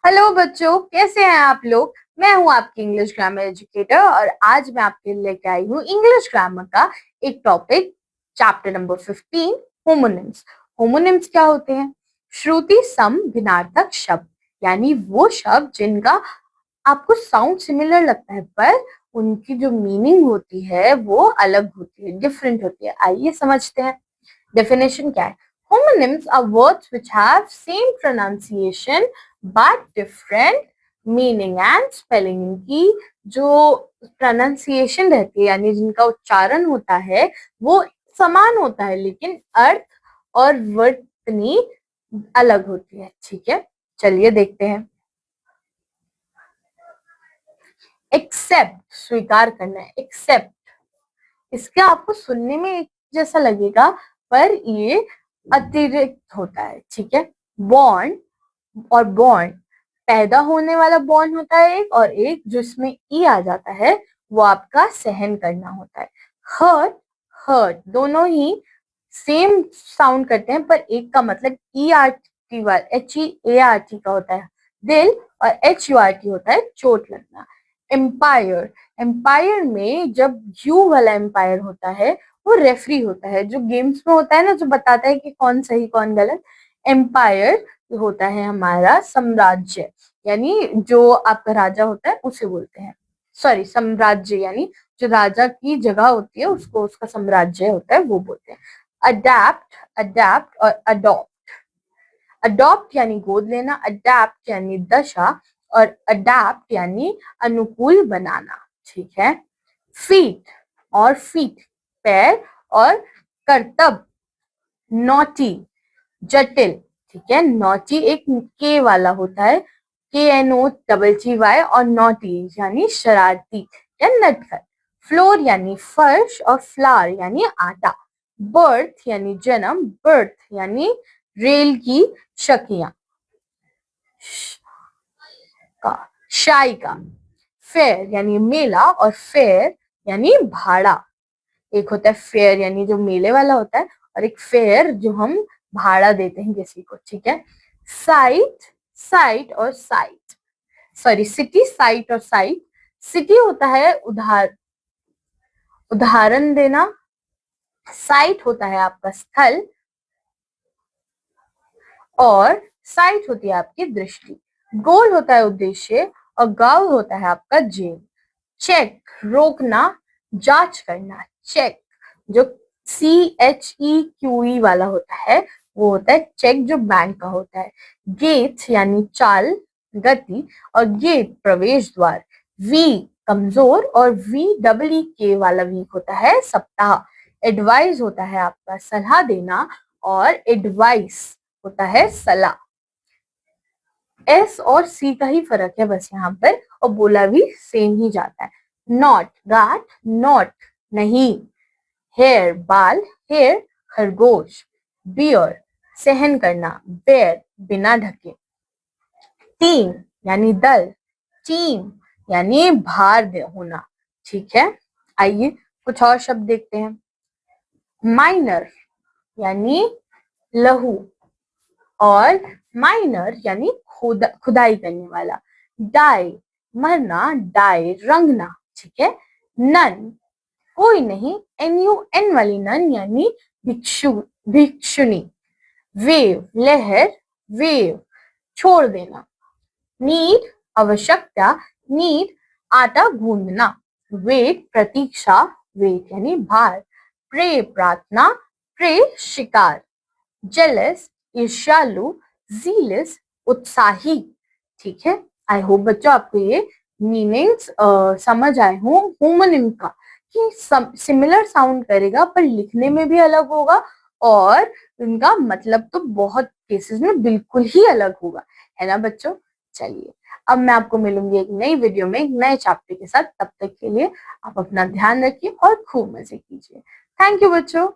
Hello बच्चों, कैसे हैं आप लोग। मैं हूं आपकी इंग्लिश ग्रामर एजुकेटर और आज मैं आपके लिए लेके आई हूं इंग्लिश ग्रामर का एक topic, chapter number 15, homonyms. Homonyms क्या होते हैं? श्रुति सम भिन्नार्थक शब्द, यानी वो शब्द जिनका आपको साउंड सिमिलर लगता है पर उनकी जो मीनिंग होती है वो अलग होती है, डिफरेंट होती है। आइए समझते हैं। Definition क्या है? Homonyms are words which have same pronunciation but different meaning and spelling। इनकी जो pronunciation रहती है यानी जिनका उच्चारण होता है वो समान होता है लेकिन अर्थ और वर्तनी अलग होती है। ठीक है, चलिए देखते हैं। एक्सेप्ट स्वीकार करना है, एक्सेप्ट। इसका आपको सुनने में एक जैसा लगेगा पर ये अतिरिक्त होता है। ठीक है, बॉन्ड और बॉन्ड, पैदा होने वाला बॉन्ड होता है एक, और एक जिसमें ई आ जाता है वो आपका सहन करना होता है। हर्ट, हर्ट दोनों ही सेम साउंड करते हैं पर एक का मतलब ई आर टी वाला H E A R T का होता है दिल, और एच यू आर टी होता है चोट लगना। एम्पायर, एम्पायर में जब यू वाला एम्पायर होता है वो रेफरी होता है, जो गेम्स में होता है ना, जो बताता है कि कौन सही कौन गलत। एम्पायर होता है हमारा साम्राज्य, यानी जो आपका राजा होता है उसे बोलते हैं। सॉरी, साम्राज्य यानी जो राजा की जगह होती है उसको उसका साम्राज्य होता है वो बोलते हैं। अडेप्ट, अडेप्ट और अडॉप्ट। अडॉप्ट यानी गोद लेना, अडेप्ट यानी दशा, और अडेप्ट यानी अनुकूल बनाना। ठीक है। फीट और फीट पैर, और कर्तव्य नॉटी जटिल। ठीक है, नॉटी एक के वाला होता है, K N O double G Y, और नॉटी यानी शरारती या नटखट। फ्लोर यानी फर्श, और फ्लावर यानी आटा। बर्थ यानी जन्म, बर्थ यानी रेल की शकियां का, शाई का। फेयर यानी मेला, और फेयर यानी भाड़ा। एक होता है फेयर यानी जो मेले वाला होता है, और एक फेयर जो हम भाड़ा देते हैं किसी को। ठीक है। साइट, साइट और साइट, सॉरी सिटी, साइट और साइट। सिटी होता है उदाहरण देना, साइट होता है आपका स्थल, और साइट होती है आपकी दृष्टि। गोल होता है उद्देश्य, और गांव होता है आपका जेल। चेक रोकना, जांच करना। चेक जो CHEQE वाला होता है वो होता है चेक, जो बैंक का होता है। गेट यानी चाल, गति, और गेट प्रवेश द्वार। वी कमजोर, और VEEK वाला वीक होता है सप्ताह। एडवाइस होता है आपका सलाह देना, और एडवाइस होता है सलाह। S और C का ही फर्क है बस यहाँ पर, और बोला भी सेम ही जाता है। नॉट गांठ, नॉट नहीं। हेयर बाल, हेयर खरगोश। बियर सहन करना, बेयर बिना ढके। टीम यानी दल, टीम यानी भार होना। ठीक है, आइए कुछ और शब्द देखते हैं। माइनर यानी लहू, और माइनर यानी खुदाई करने वाला। डाई मरना, डाई रंगना। ठीक है। नन कोई नहीं, NUN वाली नन यानी भिक्षु, भिक्षुनी। वेव लहर, वेव छोड़ देना। नीड आवश्यकता, नीड आटा गूंदना। वेट प्रतीक्षा, वेट यानी भार। प्रे प्रार्थना, प्रे शिकार। जेलस ईर्ष्यालु, जीलस उत्साही। ठीक है, आई होप बच्चों आपको ये मीनिंग्स समझ आए हो होमोनिम का, कि सिमिलर साउंड करेगा पर लिखने में भी अलग होगा, और उनका मतलब तो बहुत केसेस में बिल्कुल ही अलग होगा, है ना बच्चों। चलिए, अब मैं आपको मिलूंगी एक नई वीडियो में एक नए चैप्टर के साथ। तब तक के लिए आप अपना ध्यान रखिए और खूब मजे कीजिए। थैंक यू बच्चों।